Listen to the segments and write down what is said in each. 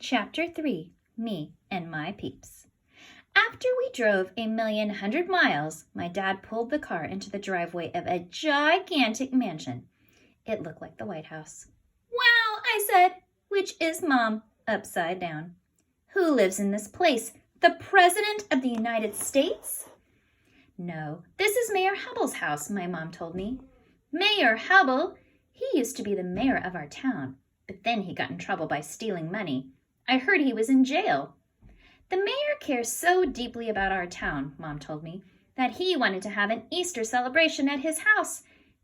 Chapter 3, Me and My Peeps. After we drove 1,100,000 miles, my dad pulled the car into the driveway of a gigantic mansion. It looked like the White House. "Wow," I said, which is Mom, upside down. "Who lives in this place? The President of the United States?" "No, this is Mayor Hubbell's house," my mom told me. "Mayor Hubbell? He used to be the mayor of our town, but then he got in trouble by stealing money. I heard he was in jail." "The mayor cares so deeply about our town," Mom told me, "that he wanted to have an Easter celebration at his house,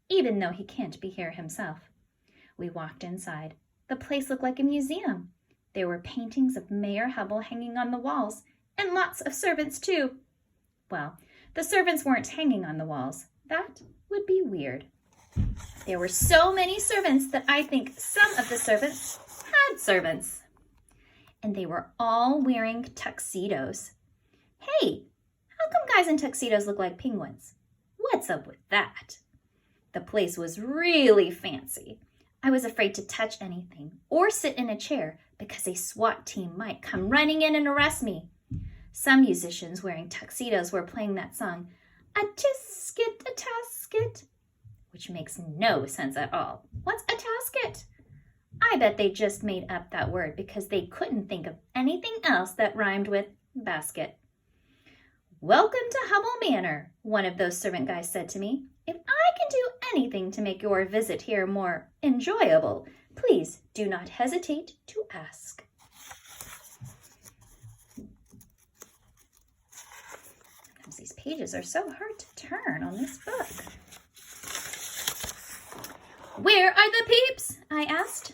even though he can't be here himself." We walked inside. The place looked like a museum. There were paintings of Mayor Hubbell hanging on the walls, and lots of servants too. Well, the servants weren't hanging on the walls. That would be weird. There were so many servants that I think some of the servants had servants. And they were all wearing tuxedos. Hey, how come guys in tuxedos look like penguins? What's up with that? The place was really fancy. I was afraid to touch anything or sit in a chair because a SWAT team might come running in and arrest me. Some musicians wearing tuxedos were playing that song, "A tisket, a tasket," which makes no sense at all. What's a tasket? I bet they just made up that word because they couldn't think of anything else that rhymed with basket. "Welcome to Hubbell Manor," one of those servant guys said to me. "If I can do anything to make your visit here more enjoyable, please do not hesitate to ask." Sometimes these pages are so hard to turn on this book. "Where are the peeps?" I asked.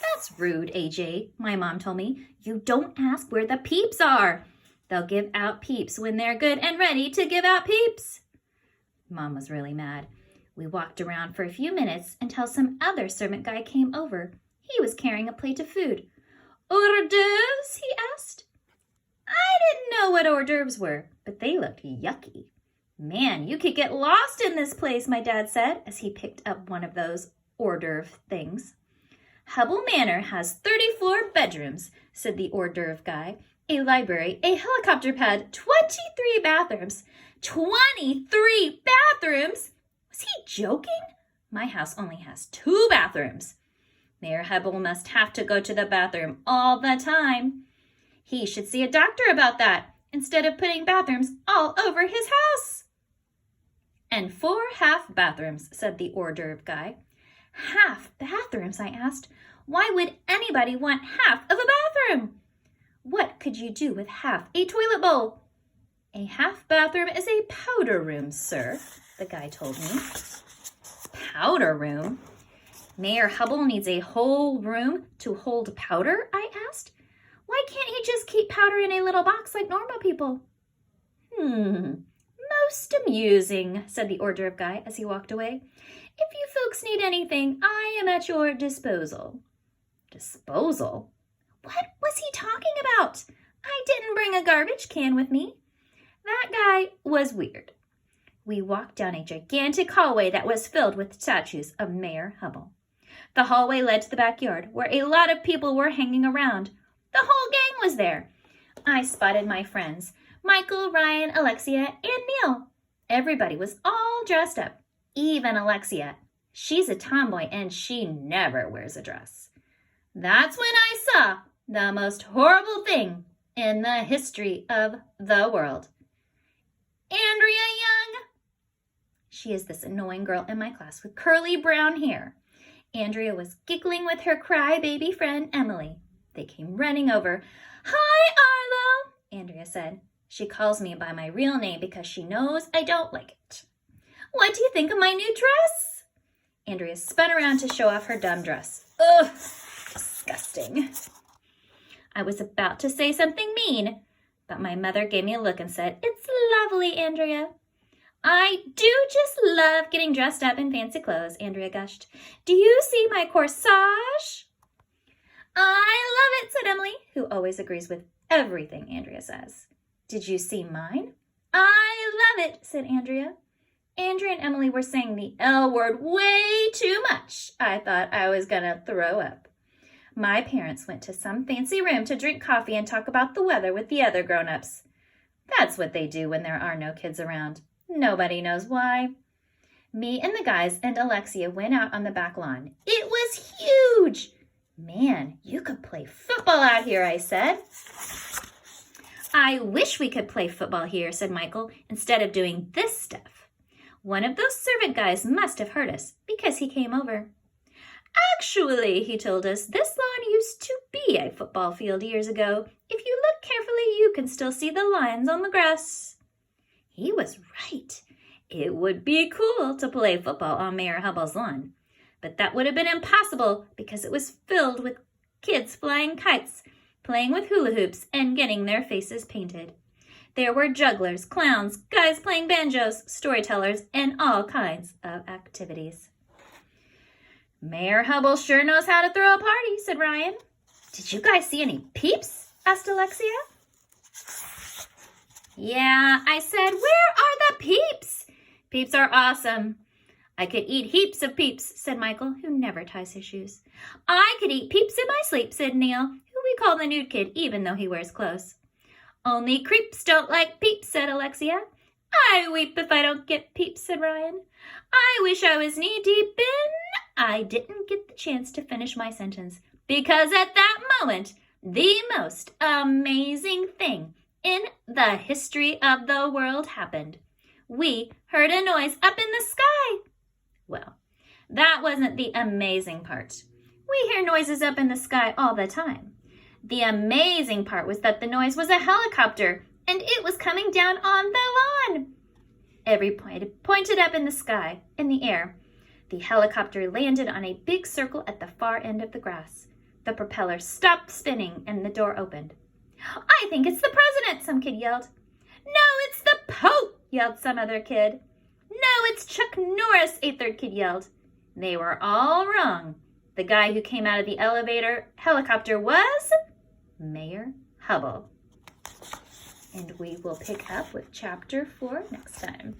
"That's rude, AJ," my mom told me. "You don't ask where the peeps are. They'll give out peeps when they're good and ready to give out peeps." Mom was really mad. We walked around for a few minutes until some other servant guy came over. He was carrying a plate of food. "Hors d'oeuvres?" he asked. I didn't know what hors d'oeuvres were, but they looked yucky. "Man, you could get lost in this place," my dad said as he picked up one of those hors d'oeuvre things. "Hubbell Manor has 34 bedrooms," said the hors d'oeuvre guy. "A library, a helicopter pad, 23 bathrooms. 23 bathrooms? Was he joking? My house only has 2 bathrooms. Mayor Hubbell must have to go to the bathroom all the time. He should see a doctor about that instead of putting bathrooms all over his house." "And 4 half bathrooms," said the hors d'oeuvre guy. "Half bathrooms?" I asked. "Why would anybody want half of a bathroom? What could you do with half a toilet bowl?" "A half bathroom is a powder room, sir," the guy told me. Powder room? Mayor Hubbell needs a whole room to hold powder? I asked. "Why can't he just keep powder in a little box like normal people?" "Most amusing," said the hors d'oeuvre guy as he walked away. "If you folks need anything, I am at your disposal." Disposal? What was he talking about? I didn't bring a garbage can with me. That guy was weird. We walked down a gigantic hallway that was filled with statues of Mayor Hubbell. The hallway led to the backyard where a lot of people were hanging around. The whole gang was there. I spotted my friends, Michael, Ryan, Alexia, and Neil. Everybody was all dressed up, even Alexia. She's a tomboy and she never wears a dress. That's when I saw the most horrible thing in the history of the world. Andrea Young. She is this annoying girl in my class with curly brown hair. Andrea was giggling with her crybaby friend Emily. They came running over. "Hi, Arlo," Andrea said. She calls me by my real name because she knows I don't like it. "What do you think of my new dress?" Andrea spun around to show off her dumb dress. Ugh, disgusting. I was about to say something mean, but my mother gave me a look and said, "It's lovely, Andrea." "I do just love getting dressed up in fancy clothes," Andrea gushed. "Do you see my corsage?" "I love it," said Emily, who always agrees with everything Andrea says. "Did you see mine?" "I love it," said Andrea. Andrea and Emily were saying the L word way too much. I thought I was going to throw up. My parents went to some fancy room to drink coffee and talk about the weather with the other grown-ups. That's what they do when there are no kids around. Nobody knows why. Me and the guys and Alexia went out on the back lawn. It was huge! Man, you could play football out here, I said. I wish we could play football here, said Michael, instead of doing this stuff. One of those servant guys must have heard us because he came over. Actually, he told us, this lawn used to be a football field years ago. If you look carefully, you can still see the lines on the grass. He was right. It would be cool to play football on Mayor Hubble's lawn, but that would have been impossible because it was filled with kids flying kites, playing with hula hoops, and getting their faces painted. There were jugglers, clowns, guys playing banjos, storytellers, and all kinds of activities. Mayor Hubble sure knows how to throw a party, said Ryan. Did you guys see any peeps? Asked Alexia. Yeah, I said, where are the peeps? Peeps are awesome. I could eat heaps of peeps, said Michael, who never ties his shoes. I could eat peeps in my sleep, said Neil, who we call the nude kid, even though he wears clothes. Only creeps don't like peeps, said Alexia. I weep if I don't get peeps, said Ryan. I wish I was knee-deep in... I didn't get the chance to finish my sentence, because at that moment, the most amazing thing in the history of the world happened. We heard a noise up in the sky. Well, that wasn't the amazing part. We hear noises up in the sky all the time. The amazing part was that the noise was a helicopter, and it was coming down on the lawn. Every point pointed up in the sky, in the air. The helicopter landed on a big circle at the far end of the grass. The propeller stopped spinning, and the door opened. I think it's the president, some kid yelled. No, it's the Pope, yelled some other kid. No, it's Chuck Norris, a third kid yelled. They were all wrong. The guy who came out of the helicopter was Mayor Hubble. And we will pick up with Chapter 4 next time.